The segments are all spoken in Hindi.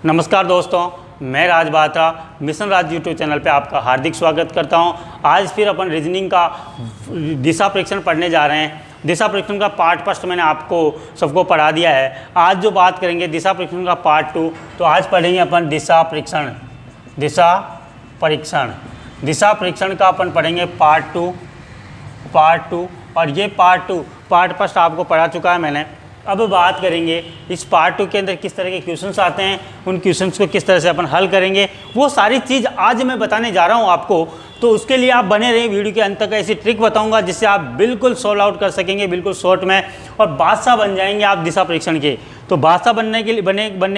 नमस्कार दोस्तों, मैं राज बात्रा मिशन राज यूट्यूब चैनल पे आपका हार्दिक स्वागत करता हूं। आज फिर अपन रीजनिंग का दिशा परीक्षण पढ़ने जा रहे हैं। दिशा परीक्षण का पार्ट फर्स्ट मैंने आपको सबको पढ़ा दिया है। आज जो बात करेंगे दिशा परीक्षण का पार्ट 2, तो आज पढ़ेंगे अपन दिशा परीक्षण दिशा परीक्षण का अपन पढ़ेंगे पार्ट 2 और ये पार्ट फर्स्ट आपको पढ़ा चुका है मैंने। अब बात करेंगे इस पार्ट 2 के अंदर किस तरह के क्वेश्चंस आते हैं, उन क्वेश्चंस को किस तरह से अपन हल करेंगे, वो सारी चीज़ आज मैं बताने जा रहा हूँ आपको। तो उसके लिए आप बने रहिए, वीडियो के अंत तक ऐसी ट्रिक बताऊंगा जिससे आप बिल्कुल सॉल्व आउट कर सकेंगे बिल्कुल शॉर्ट में, और बादशाह बन जाएंगे आप दिशा परीक्षण के। तो बादशाह बनने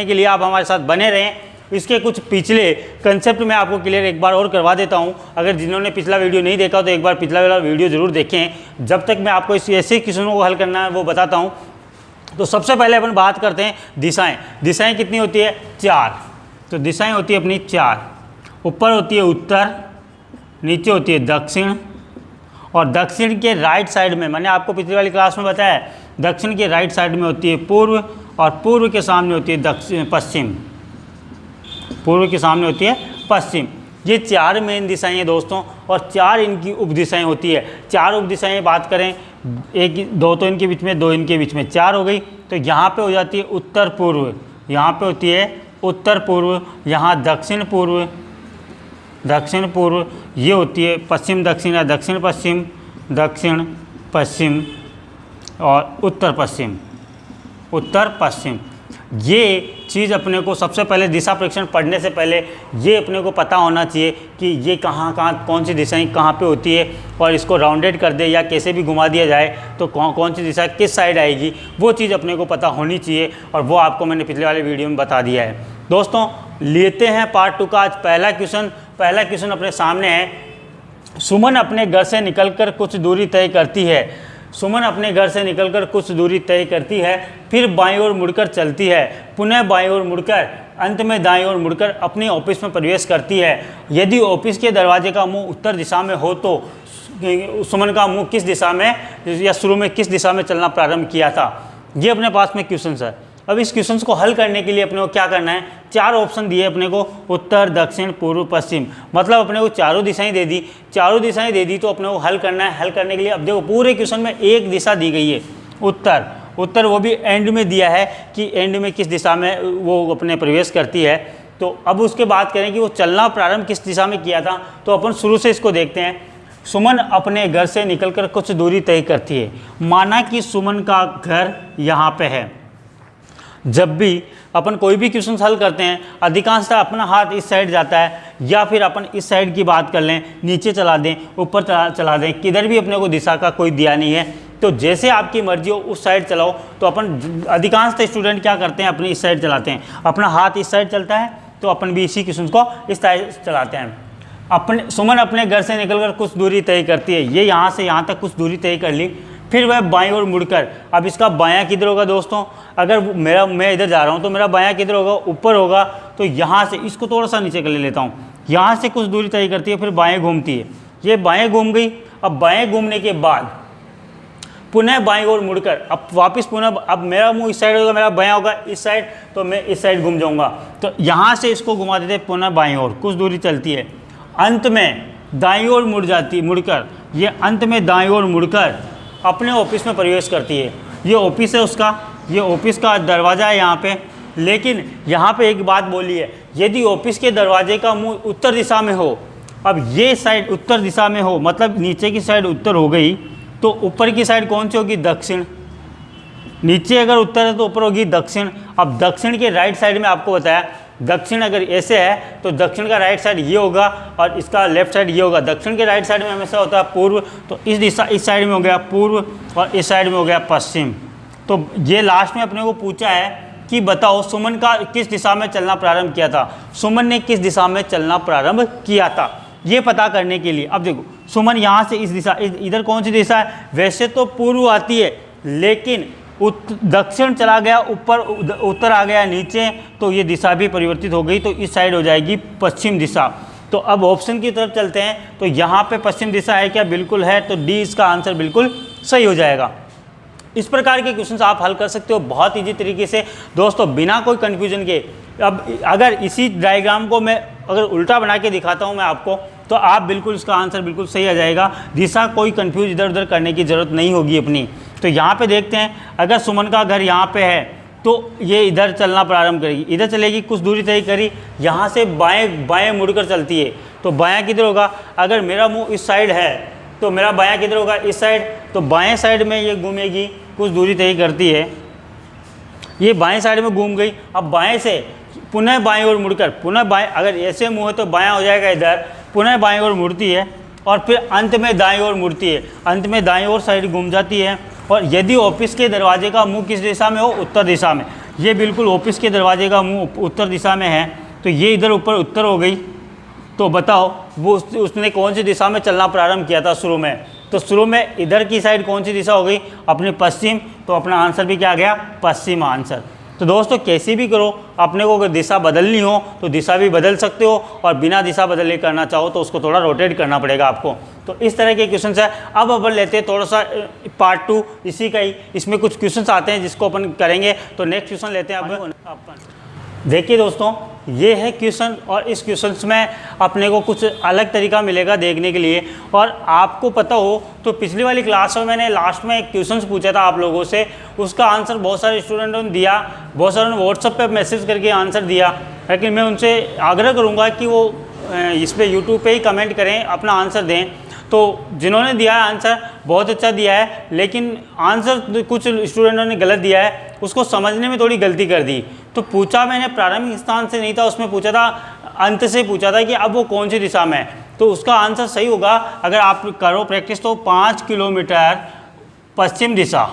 के लिए आप हमारे साथ बने रहें। इसके कुछ पिछले कंसेप्ट मैं आपको क्लियर एक बार और करवा देता हूं। अगर जिन्होंने पिछला वीडियो नहीं देखा तो एक बार पिछला वाला वीडियो ज़रूर देखें। जब तक मैं आपको ऐसे क्वेश्चनों को हल करना है वो बताता हूं। तो सबसे पहले अपन बात करते हैं दिशाएं कितनी होती है? 4। तो दिशाएं होती है अपनी 4। ऊपर होती है उत्तर, नीचे होती है दक्षिण, और दक्षिण के राइट साइड में, मैंने आपको पिछली वाली क्लास में बताया, दक्षिण के राइट साइड में होती है पूर्व, और पूर्व के सामने होती है पश्चिम। पूर्व के सामने होती है पश्चिम। ये 4 मेन दिशाएं हैं दोस्तों, और 4 इनकी उपदिशाएं होती है। 4 उपदिशाएं बात करें, 2 तो इनके बीच में, 2 इनके बीच में, 4 हो गई। तो यहाँ पे हो जाती है उत्तर पूर्व, यहाँ पे होती है उत्तर पूर्व, यहाँ दक्षिण पूर्व, ये होती है पश्चिम दक्षिण या दक्षिण पश्चिम और उत्तर पश्चिम। ये चीज़ अपने को सबसे पहले दिशा परीक्षण पढ़ने से पहले ये अपने को पता होना चाहिए कि ये कहाँ कौन सी दिशाएं कहाँ पे होती है, और इसको राउंडेड कर दे या कैसे भी घुमा दिया जाए तो कौन सी दिशा किस साइड आएगी, वो चीज़ अपने को पता होनी चाहिए, और वो आपको मैंने पिछले वाले वीडियो में बता दिया है। दोस्तों लेते हैं पार्ट 2 का आज पहला क्वेश्चन अपने सामने है। सुमन अपने घर से निकलकर कुछ दूरी तय करती है, फिर बाईं ओर मुड़कर चलती है, पुनः बाईं ओर मुड़कर, अंत में दाईं ओर मुड़कर अपने ऑफिस में प्रवेश करती है। यदि ऑफिस के दरवाजे का मुंह उत्तर दिशा में हो तो सुमन का मुंह किस दिशा में या शुरू में किस दिशा में चलना प्रारंभ किया था? ये अपने पास में क्वेश्चन है। अब इस क्वेश्चन को हल करने के लिए अपने को क्या करना है? 4 ऑप्शन दिए अपने को, उत्तर, दक्षिण, पूर्व, पश्चिम, मतलब अपने को चारों दिशाएं दे दी। तो अपने को हल करना है। हल करने के लिए अब देखो पूरे क्वेश्चन में एक दिशा दी गई है, उत्तर, वो भी एंड में दिया है कि एंड में किस दिशा में वो अपने प्रवेश करती है। तो अब उसके बात करें कि वो चलना प्रारंभ किस दिशा में किया था, तो अपन शुरू से इसको देखते हैं। सुमन अपने घर से निकलकर कुछ दूरी तय करती है। माना कि सुमन का घर यहाँ पे है। जब भी अपन कोई भी क्वेश्चन हल करते हैं अधिकांशतः अपना हाथ इस साइड जाता है, या फिर अपन इस साइड की बात कर लें, नीचे चला दें, ऊपर चला दें, किधर भी अपने को दिशा का कोई दिया नहीं है। तो जैसे आपकी मर्जी हो उस साइड चलाओ। तो अपन अधिकांशतः स्टूडेंट क्या करते हैं, अपनी इस साइड चलाते हैं, अपना हाथ इस साइड चलता है, तो अपन भी इसी क्वेश्चन को इस साइड चलाते हैं। सुमन अपने घर से निकलकर कुछ दूरी तय करती है। ये यहाँ से यहाँ तक कुछ दूरी तय कर ली, फिर वह बाईं ओर मुड़कर, अब इसका बायां किधर होगा दोस्तों? अगर मैं इधर जा रहा हूँ तो मेरा बायां किधर होगा? ऊपर होगा। तो यहाँ से इसको थोड़ा सा नीचे कर लेता हूँ। यहाँ से कुछ दूरी तय करती है, फिर बाएं घूमती है। ये बाएं घूम गई। अब बाएं घूमने के बाद पुनः बाईं ओर मुड़कर, अब वापस पुनः, अब मेरा मुंह इस साइड होगा, मेरा बायां होगा इस साइड, तो मैं इस साइड घूम जाऊँगा। तो यहाँ से इसको घुमा देते हैं पुनः बाईं ओर, कुछ दूरी चलती है, अंत में दाईं ओर मुड़कर, ये अंत में दाईं ओर मुड़कर अपने ऑफिस में प्रवेश करती है। ये ऑफिस है उसका, ये ऑफिस का दरवाज़ा है यहाँ पे। लेकिन यहाँ पे एक बात बोली है, यदि ऑफिस के दरवाजे का मुंह उत्तर दिशा में हो, अब ये साइड उत्तर दिशा में हो, मतलब नीचे की साइड उत्तर हो गई, तो ऊपर की साइड कौन सी होगी? दक्षिण। नीचे अगर उत्तर है तो ऊपर होगी दक्षिण। अब दक्षिण के राइट साइड में आपको बताया, दक्षिण अगर ऐसे है तो दक्षिण का राइट साइड ये होगा और इसका लेफ्ट साइड ये होगा। दक्षिण के राइट साइड में हमेशा होता है पूर्व, तो इस साइड में हो गया पूर्व, और इस साइड में हो गया पश्चिम। तो ये लास्ट में अपने को पूछा है कि बताओ सुमन का किस दिशा में चलना प्रारंभ किया था? सुमन ने किस दिशा में चलना प्रारंभ किया था, ये पता करने के लिए। अब देखो सुमन यहाँ से इस दिशा, इधर कौन सी दिशा है? वैसे तो पूर्व आती है, लेकिन दक्षिण चला गया, ऊपर उत्तर आ गया नीचे, तो ये दिशा भी परिवर्तित हो गई, तो इस साइड हो जाएगी पश्चिम दिशा। तो अब ऑप्शन की तरफ चलते हैं। तो यहाँ पे पश्चिम दिशा है क्या? बिल्कुल है। तो डी इसका आंसर बिल्कुल सही हो जाएगा। इस प्रकार के क्वेश्चंस आप हल कर सकते हो बहुत ईजी तरीके से दोस्तों, बिना कोई कन्फ्यूजन के। अब अगर इसी डायग्राम को मैं अगर उल्टा बना के दिखाता हूँ मैं आपको, तो आप बिल्कुल इसका आंसर बिल्कुल सही आ जाएगा। दिशा कोई कंफ्यूज इधर उधर करने की ज़रूरत नहीं होगी अपनी। तो यहाँ पे देखते हैं, अगर सुमन का घर यहाँ पे है तो ये इधर चलना प्रारंभ करेगी, इधर चलेगी, कुछ दूरी तय करी, यहाँ से बाएं बाएं मुड़कर चलती है। तो बायां किधर होगा? अगर मेरा मुंह इस साइड है तो मेरा बायां किधर होगा? इस साइड। तो बाएं साइड में ये घूमेगी, कुछ दूरी तय करती है, ये बाएं साइड में घूम गई। अब बाएं से पुनः बाएं ओर मुड़कर, पुनः बाएं, अगर ऐसे मुँह है तो बायां हो जाएगा इधर, पुनः बाएं ओर मुड़ती है और फिर अंत में दाएं ओर मुड़ती है, अंत में दाएं ओर साइड घूम जाती है। और यदि ऑफिस के दरवाजे का मुंह किस दिशा में हो? उत्तर दिशा में। ये बिल्कुल ऑफिस के दरवाजे का मुंह उत्तर दिशा में है, तो ये इधर ऊपर उत्तर हो गई। तो बताओ वो उसने कौन सी दिशा में चलना प्रारंभ किया था शुरू में? तो शुरू में इधर की साइड कौन सी दिशा हो गई? अपने पश्चिम। तो अपना आंसर भी क्या आ गया? पश्चिम आंसर। तो दोस्तों कैसे भी करो, अपने को अगर दिशा बदलनी हो तो दिशा भी बदल सकते हो, और बिना दिशा बदले करना चाहो तो उसको थोड़ा रोटेट करना पड़ेगा आपको। तो इस तरह के क्वेश्चन है। अब अपन लेते हैं थोड़ा सा पार्ट 2 इसी का ही, इसमें कुछ क्वेश्चन आते हैं जिसको अपन करेंगे। तो नेक्स्ट क्वेश्चन लेते हैं अपन। देखिए दोस्तों, ये है क्वेश्चन, और इस क्वेश्चन में अपने को कुछ अलग तरीका मिलेगा देखने के लिए। और आपको पता हो तो पिछली वाली क्लास में मैंने लास्ट में एक क्वेश्चन पूछा था आप लोगों से, उसका आंसर बहुत सारे स्टूडेंटों ने दिया, बहुत सारों ने व्हाट्सएप पे मैसेज करके आंसर दिया। लेकिन मैं उनसे आग्रह करूँगा कि वो इस पर यूट्यूब पर ही कमेंट करें, अपना आंसर दें। तो जिन्होंने दिया है आंसर बहुत अच्छा दिया है, लेकिन आंसर कुछ स्टूडेंटों ने गलत दिया है, उसको समझने में थोड़ी गलती कर दी। तो पूछा मैंने प्रारंभिक स्थान से नहीं था, उसमें पूछा था अंत से पूछा था कि अब वो कौन सी दिशा में है। तो उसका आंसर सही होगा अगर आप करो प्रैक्टिस तो 5 किलोमीटर पश्चिम दिशा,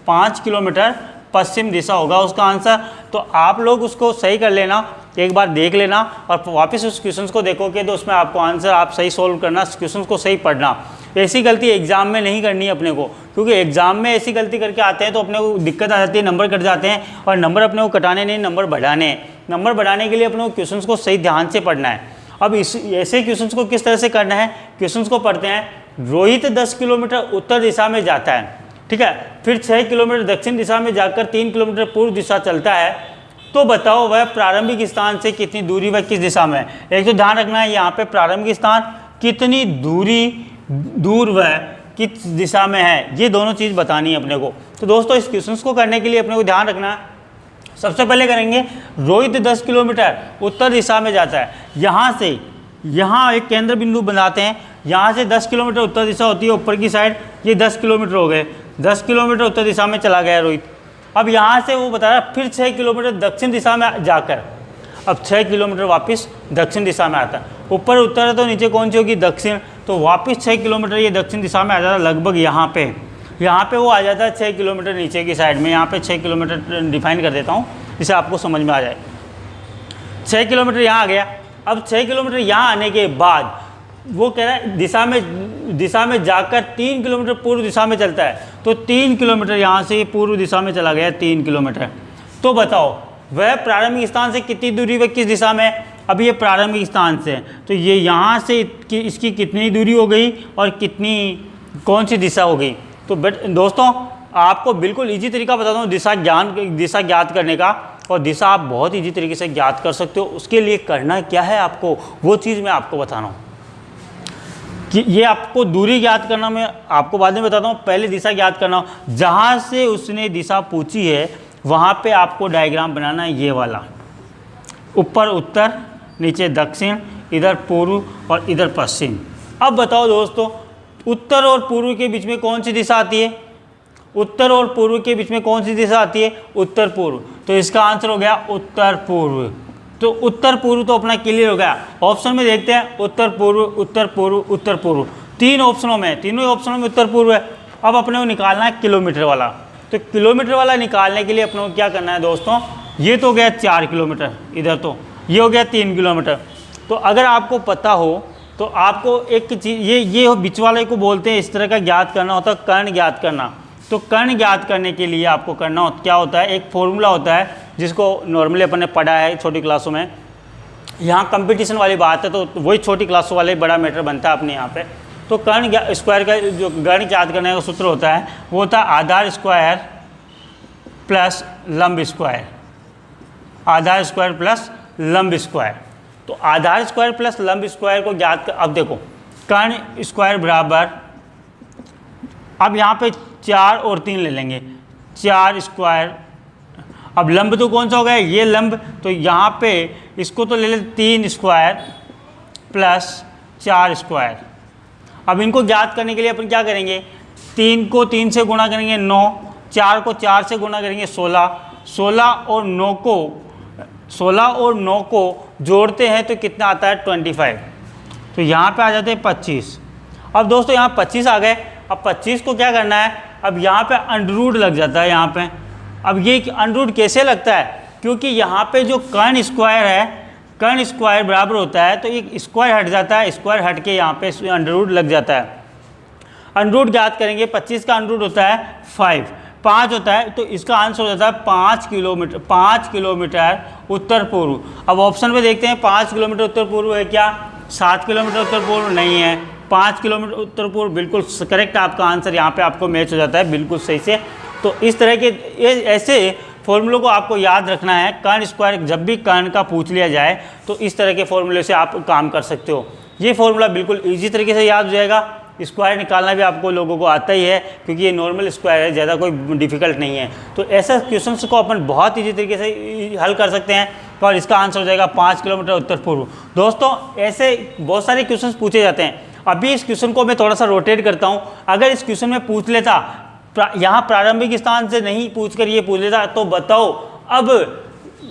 5 किलोमीटर पश्चिम दिशा होगा उसका आंसर। तो आप लोग उसको सही कर लेना, एक बार देख लेना और वापस उस क्वेश्चन को देखोगे तो उसमें आपको आंसर आप सही सोल्व करना, क्वेश्चन को सही पढ़ना। ऐसी गलती एग्जाम में नहीं करनी है अपने को, क्योंकि एग्जाम में ऐसी गलती करके आते हैं तो अपने को दिक्कत आ जाती है, नंबर कट जाते हैं। और नंबर अपने को कटाने नहीं, नंबर बढ़ाने हैं। नंबर बढ़ाने के लिए अपने को क्वेश्चन को सही ध्यान से पढ़ना है। अब इस ऐसे क्वेश्चन को किस तरह से करना है, क्वेश्चन को पढ़ते हैं। रोहित 10 किलोमीटर उत्तर दिशा में जाता है, ठीक है, फिर 6 किलोमीटर दक्षिण दिशा में जाकर 3 किलोमीटर पूर्व दिशा चलता है। तो बताओ वह प्रारंभिक स्थान से कितनी दूरी व किस दिशा में है। एक तो ध्यान रखना है यहाँ पे प्रारंभिक स्थान कितनी दूर वह किस दिशा में है, ये दोनों चीज़ बतानी है अपने को। तो दोस्तों इस क्वेश्चन को करने के लिए अपने को ध्यान रखना है, सबसे पहले करेंगे रोहित 10 किलोमीटर उत्तर दिशा में जाता है। यहाँ से यहाँ एक केंद्र बिंदु बनाते हैं, यहाँ से 10 किलोमीटर उत्तर दिशा होती है ऊपर की साइड, ये 10 किलोमीटर हो गए, 10 किलोमीटर उत्तर दिशा में चला गया रोहित। अब यहाँ से वो बता रहा है फिर 6 किलोमीटर दक्षिण दिशा में जाकर, अब 6 किलोमीटर वापस दक्षिण दिशा में आता है। ऊपर उत्तर है तो नीचे कौन सी होगी? दक्षिण। तो वापस 6 किलोमीटर ये दक्षिण दिशा में आ जाता है, लगभग यहाँ पे वो आ जाता है 6 किलोमीटर नीचे की साइड में। यहाँ पे 6 किलोमीटर डिफाइन कर देता हूँ जिससे आपको समझ में आ जाए। 6 किलोमीटर यहाँ आ गया। अब 6 किलोमीटर यहाँ आने के बाद वो कह रहा है दिशा में जाकर 3 किलोमीटर पूर्व दिशा में चलता है। तो 3 किलोमीटर यहाँ से पूर्व दिशा में चला गया, 3 किलोमीटर। तो बताओ वह प्रारंभिक स्थान से कितनी दूरी व किस दिशा में? अब ये प्रारंभिक स्थान से, तो ये यहाँ से इसकी कितनी दूरी हो गई और कौन सी दिशा हो गई। तो दोस्तों आपको बिल्कुल इजी तरीका बताता हूँ दिशा ज्ञात करने का, और दिशा आप बहुत इजी तरीके से ज्ञात कर सकते हो। उसके लिए करना क्या है आपको, वो चीज़ मैं आपको बता रहा हूँ कि ये आपको दूरी ज्ञात करना मैं आपको बाद में बताता हूँ, पहले दिशा ज्ञात करना। जहाँ से उसने दिशा पूछी है वहाँ पे आपको डायग्राम बनाना है, ये वाला, ऊपर उत्तर, नीचे दक्षिण, इधर पूर्व और इधर पश्चिम। अब बताओ दोस्तों उत्तर और पूर्व के बीच में कौन सी दिशा आती है? उत्तर और पूर्व के बीच में कौन सी दिशा आती है? उत्तर पूर्व। तो इसका आंसर हो गया उत्तर पूर्व। तो उत्तर पूर्व तो अपना क्लियर हो गया। ऑप्शन में देखते हैं उत्तर पूर्व, उत्तर पूर्व, उत्तर पूर्व, 3 ऑप्शनों में, तीनों ऑप्शनों में उत्तर पूर्व है। अब अपने को निकालना है किलोमीटर वाला। तो किलोमीटर वाला निकालने के लिए अपने को क्या करना है दोस्तों, ये तो गया 4 किलोमीटर, इधर तो ये हो गया 3 किलोमीटर। तो अगर आपको पता हो तो आपको एक चीज़ ये बीच वाले को बोलते हैं, इस तरह का ज्ञात करना होता है, कर्ण ज्ञात करना। तो कर्ण ज्ञात करने के लिए आपको करना क्या होता है, एक फॉर्मूला होता है जिसको नॉर्मली अपन ने पढ़ा है छोटी क्लासों में। यहाँ कंपटीशन वाली बात है तो वही छोटी क्लासों वाले बड़ा मैटर बनता है अपने यहाँ पे। तो कर्ण स्क्वायर का जो गण ज्ञात करने का सूत्र होता है वो होता है आधार स्क्वायर प्लस लंब स्क्वायर। आधार स्क्वायर प्लस लंब स्क्वायर। तो आधार स्क्वायर प्लस लंब स्क्वायर को ज्ञात कर, अब देखो कर्ण स्क्वायर बराबर, अब यहाँ पे 4 और 3 ले लेंगे, 4 स्क्वायर। अब लंब तो कौन सा हो गया, ये लंब, तो यहाँ पे इसको तो ले ले 3 स्क्वायर प्लस 4 स्क्वायर। अब इनको ज्ञात करने के लिए अपन क्या करेंगे, 3 को 3 से गुणा करेंगे 9, 4 को 4 से गुणा करेंगे 16, 16 और 9 को जोड़ते हैं तो कितना आता है 25। तो यहाँ पे आ जाते हैं 25। अब दोस्तों यहाँ 25 आ गए। अब 25 को क्या करना है, अब यहाँ पे अंडररूट लग जाता है यहाँ पे। अब ये अंडररूट कैसे लगता है, क्योंकि यहाँ पे जो कर्ण स्क्वायर है, कर्ण स्क्वायर बराबर होता है तो एक स्क्वायर हट जाता है, स्क्वायर हट के यहाँ पे अंडररूट लग जाता है। अंडररूट ज्ञात करेंगे, 25 का अंडररूट होता है 5 होता है, तो इसका आंसर हो जाता है 5 किलोमीटर उत्तर पूर्व। अब ऑप्शन पे देखते हैं 5 किलोमीटर उत्तर पूर्व है क्या, 7 किलोमीटर उत्तर पूर्व नहीं है, 5 किलोमीटर उत्तर पूर्व बिल्कुल करेक्ट आपका आंसर, यहाँ पे आपको मैच हो जाता है बिल्कुल सही से। तो इस तरह के ऐसे फॉर्मूलों को आपको याद रखना है। कर्ण स्क्वायर जब भी कर्ण का पूछ लिया जाए तो इस तरह के फॉर्मूले से आप काम कर सकते हो। ये फॉर्मूला बिल्कुल ईजी तरीके से याद हो जाएगा। स्क्वायर निकालना भी आपको लोगों को आता ही है, क्योंकि ये नॉर्मल स्क्वायर है, ज़्यादा कोई डिफिकल्ट नहीं है। तो ऐसे क्वेश्चंस को अपन बहुत ईजी तरीके से हल कर सकते हैं और इसका आंसर हो जाएगा 5 किलोमीटर उत्तर पूर्व। दोस्तों ऐसे बहुत सारे क्वेश्चंस पूछे जाते हैं। अभी इस क्वेश्चन को मैं थोड़ा सा रोटेट करता हूँ। अगर इस क्वेश्चन में पूछ लेता, यहाँ प्रारंभिक स्थान से नहीं पूछ कर ये पूछ लेता, तो बताओ अब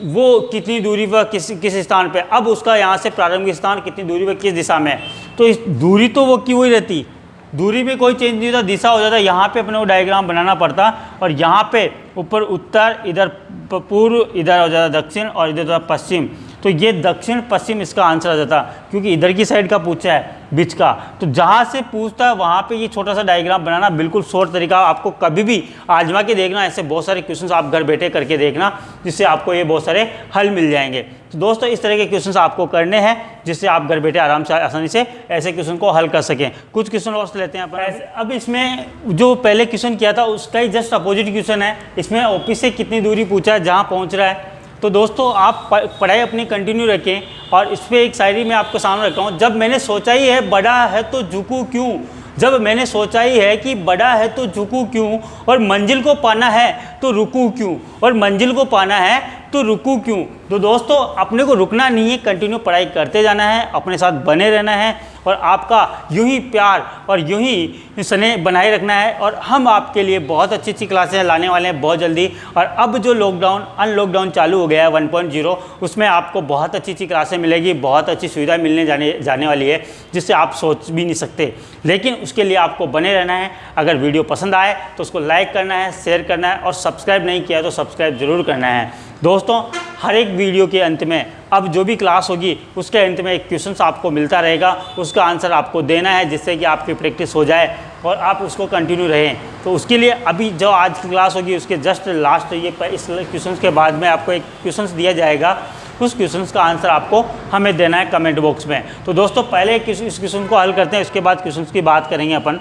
वो कितनी दूरी पर किस स्थान पे, अब उसका यहाँ से प्रारंभिक स्थान कितनी दूरी पर किस दिशा में है। तो इस दूरी तो वो की वही रहती, दूरी में कोई चेंज नहीं होता, दिशा हो जाता। यहाँ पे अपने को डायग्राम बनाना पड़ता और यहाँ पे ऊपर उत्तर, इधर पूर्व, इधर हो जाता दक्षिण और इधर होता पश्चिम। तो ये दक्षिण पश्चिम इसका आंसर आ जाता, क्योंकि इधर की साइड का पूछा है बीच का। तो जहाँ से पूछता है वहाँ पे ये छोटा सा डायग्राम बनाना बिल्कुल शॉर्ट तरीका, आपको कभी भी आजमा के देखना। ऐसे बहुत सारे क्वेश्चंस आप घर बैठे करके देखना, जिससे आपको ये बहुत सारे हल मिल जाएंगे। तो दोस्तों इस तरह के क्वेश्चंस आपको करने हैं, जिससे आप घर बैठे आराम से आसानी से ऐसे क्वेश्चन को हल कर सकें। कुछ क्वेश्चन और लेते हैं अपन। अब इसमें जो पहले क्वेश्चन किया था उसका ही जस्ट अपोजिट क्वेश्चन है। इसमें ऑफिस से कितनी दूरी पूछा है, जहाँ पहुँच रहा है। तो दोस्तों आप पढ़ाई अपनी कंटिन्यू रखें। और इस पर एक शायरी मैं आपको सामने रखा हूँ, जब मैंने सोचा ही है बड़ा है तो झुकूँ क्यों, जब मैंने सोचा ही है कि बड़ा है तो झुकूँ क्यों, और मंजिल को पाना है तो रुकूँ क्यों, और मंजिल को पाना है तो रुकूँ क्यों। तो दोस्तों अपने को रुकना नहीं है, कंटिन्यू पढ़ाई करते जाना है, अपने साथ बने रहना है और आपका यूं ही प्यार और यूं ही स्नेह बनाए रखना है। और हम आपके लिए बहुत अच्छी अच्छी क्लासें लाने वाले हैं बहुत जल्दी। और अब जो लॉकडाउन अनलॉकडाउन चालू हो गया है 1.0, उसमें आपको बहुत अच्छी अच्छी क्लासें मिलेगी, बहुत अच्छी सुविधा मिलने जाने वाली है, जिससे आप सोच भी नहीं सकते। लेकिन उसके लिए आपको बने रहना है। अगर वीडियो पसंद आए तो उसको लाइक करना है, शेयर करना है, और सब्सक्राइब नहीं किया तो सब्सक्राइब जरूर करना है। दोस्तों हर एक वीडियो के अंत में, अब जो भी क्लास होगी उसके अंत में एक क्वेश्चन आपको मिलता रहेगा, उसका आंसर आपको देना है, जिससे कि आपकी प्रैक्टिस हो जाए और आप उसको कंटिन्यू रहें। तो उसके लिए अभी जो आज की क्लास होगी उसके जस्ट लास्ट ये इस क्वेश्चन के बाद में आपको एक क्वेश्चन दिया जाएगा, उस क्वेश्चन का आंसर आपको हमें देना है कमेंट बॉक्स में। तो दोस्तों पहले इस क्वेश्चन को हल करते हैं, उसके बाद क्वेश्चन की बात करेंगे अपन।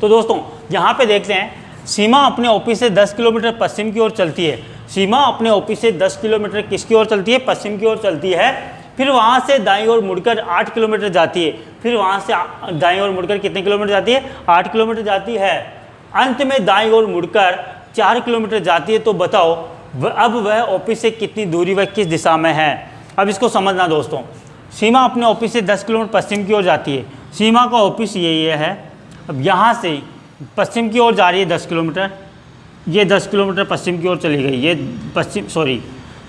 तो दोस्तों यहाँ पे देखते हैं, सीमा अपने ऑफिस से 10 किलोमीटर पश्चिम की ओर चलती है। सीमा अपने ऑफिस से 10 किलोमीटर किसकी ओर चलती है, पश्चिम की ओर चलती है। फिर वहाँ से दाईं ओर मुड़कर 8 किलोमीटर जाती है। फिर वहाँ से दाईं ओर मुड़कर कितने किलोमीटर जाती है, 8 किलोमीटर जाती है। अंत में दाईं ओर मुड़कर 4 किलोमीटर जाती है। तो बताओ अब वह ऑफिस से कितनी दूरी व किस दिशा में है। अब इसको समझना दोस्तों, सीमा अपने ऑफिस से 10 किलोमीटर पश्चिम की ओर जाती है। सीमा का ऑफिस ये है। अब यहाँ से पश्चिम की ओर जा रही है 10 किलोमीटर, ये 10 किलोमीटर पश्चिम की ओर चली गई, ये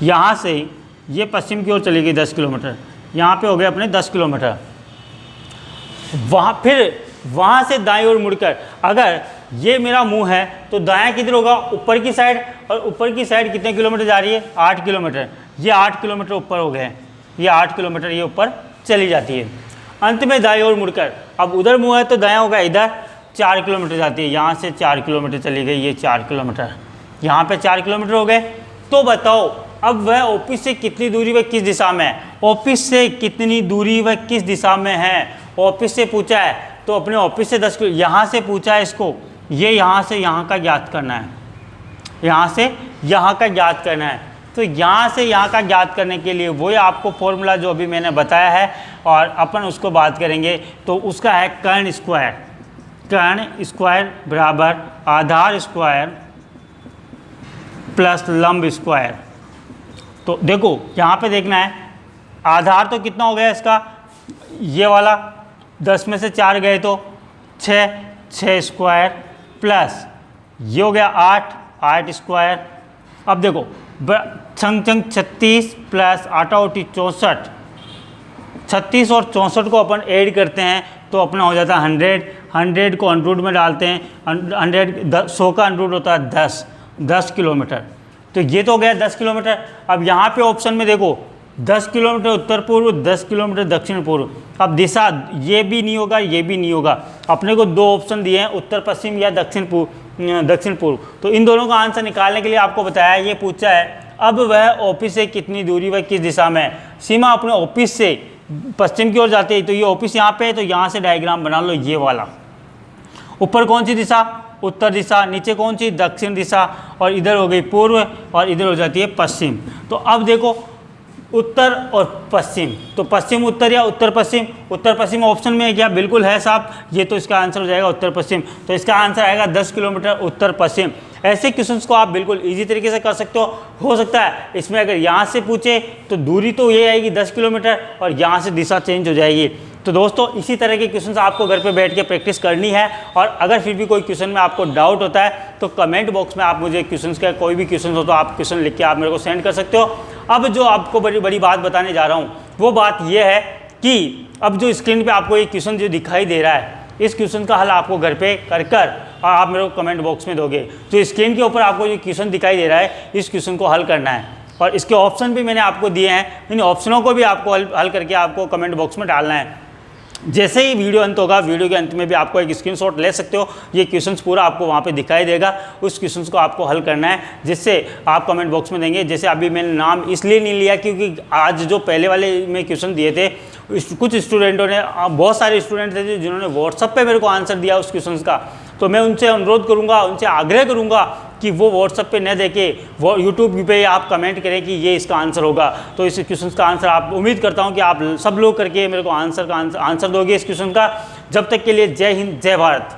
यहाँ से ये पश्चिम की ओर चली गई 10 किलोमीटर, यहाँ पे हो गए अपने 10 किलोमीटर। फिर वहाँ से दाईं ओर मुड़कर, अगर ये मेरा मुंह है तो दायां किधर होगा, ऊपर की साइड, और ऊपर की साइड कितने किलोमीटर जा रही है, 8 किलोमीटर। ये 8 किलोमीटर ऊपर हो गए, ये 8 किलोमीटर ये ऊपर चली जाती है। अंत में दाईं ओर मुड़कर, अब उधर मुँह है तो दायां होगा, इधर 4 किलोमीटर जाती है। यहाँ से 4 किलोमीटर चली गई, ये 4 किलोमीटर, यहाँ पे 4 किलोमीटर हो गए। तो बताओ अब वह ऑफिस से कितनी दूरी व किस दिशा में है। ऑफिस से कितनी दूरी व किस दिशा में है, ऑफिस से पूछा है तो अपने ऑफिस से 10 किलो, यहाँ से पूछा है इसको, ये यहाँ से यहाँ का ज्ञात करना है, यहाँ से यहाँ का ज्ञात करना है। तो यहाँ से यहाँ का ज्ञात करने के लिए वही आपको फॉर्मूला जो अभी मैंने बताया है और अपन उसको बात करेंगे। तो उसका है कर्ण स्क्वायर बराबर आधार स्क्वायर प्लस लंब स्क्वायर। तो देखो यहाँ पे देखना है आधार तो कितना हो गया इसका, ये वाला 10 में से 4 गए तो 6 स्क्वायर प्लस ये हो गया 8 स्क्वायर। अब देखो छंग 36 प्लस 8 64, 36 और 64 को अपन ऐड करते हैं तो अपना हो जाता है 100 को अंडर रूट में डालते हैं, 100 का अंडर रूट होता है 10 किलोमीटर। तो ये तो हो गया 10 किलोमीटर। अब यहाँ पे ऑप्शन में देखो 10 किलोमीटर उत्तर पूर्व, 10 किलोमीटर दक्षिण पूर्व। अब दिशा ये भी नहीं होगा, ये भी नहीं होगा। अपने को 2 ऑप्शन दिए हैं, उत्तर पश्चिम या दक्षिण पूर्व। तो इन दोनों का आंसर निकालने के लिए आपको बताया, ये पूछा है अब वह ऑफिस से कितनी दूरी व किस दिशा में है। सीमा अपने ऑफिस से पश्चिम की ओर जाती है, तो ये ऑफिस यहाँ पे है, तो यहाँ से डायग्राम बना लो ये वाला। ऊपर कौन सी दिशा, उत्तर दिशा, नीचे कौन सी, दक्षिण दिशा, और इधर हो गई पूर्व और इधर हो जाती है पश्चिम। तो अब देखो उत्तर और पश्चिम, तो पश्चिम उत्तर या उत्तर पश्चिम ऑप्शन में है क्या, बिल्कुल है साहब, ये तो इसका आंसर हो जाएगा उत्तर पश्चिम। तो इसका आंसर आएगा 10 किलोमीटर उत्तर पश्चिम। ऐसे क्वेश्चंस को आप बिल्कुल इजी तरीके से कर सकते हो सकता है इसमें अगर यहाँ से पूछे तो दूरी तो ये आएगी 10 किलोमीटर और यहाँ से दिशा चेंज हो जाएगी। तो दोस्तों इसी तरह के क्वेश्चंस आपको घर पे बैठ के प्रैक्टिस करनी है। और अगर फिर भी कोई क्वेश्चन में आपको डाउट होता है तो कमेंट बॉक्स में आप मुझे क्वेश्चंस का कोई भी क्वेश्चन हो तो आप क्वेश्चन लिख के आप मेरे को सेंड कर सकते हो। अब जो आपको बड़ी बात बताने जा रहा हूँ वो बात यह है कि अब जो स्क्रीन पर आपको ये क्वेश्चन जो दिखाई दे रहा है, इस क्वेश्चन का हल आपको घर पे कर और आप मेरे को कमेंट बॉक्स में दोगे। जो स्क्रीन के ऊपर आपको जो क्वेश्चन दिखाई दे रहा है, इस क्वेश्चन को हल करना है और इसके ऑप्शन भी मैंने आपको दिए हैं, इन ऑप्शनों को भी आपको हल करके आपको कमेंट बॉक्स में डालना है। जैसे ही वीडियो अंत होगा, वीडियो के अंत में भी आपको एक स्क्रीनशॉट ले सकते हो, ये क्वेश्चंस पूरा आपको वहाँ पे दिखाई देगा। उस क्वेश्चंस को आपको हल करना है जिससे आप कमेंट बॉक्स में देंगे। जैसे अभी मैंने नाम इसलिए नहीं लिया क्योंकि आज जो पहले वाले में क्वेश्चन दिए थे, कुछ स्टूडेंटों ने, बहुत सारे स्टूडेंट थे जिन्होंने व्हाट्सअप पे मेरे को आंसर दिया उस क्वेश्चन का। तो मैं उनसे अनुरोध करूंगा, उनसे आग्रह करूंगा कि वो व्हाट्सअप पे न देके वो यूट्यूब पे आप कमेंट करें कि ये इसका आंसर होगा। तो इस क्वेश्चन का आंसर आप, उम्मीद करता हूं कि आप सब लोग करके मेरे को आंसर दोगे इस क्वेश्चन का। जब तक के लिए जय हिंद, जय भारत।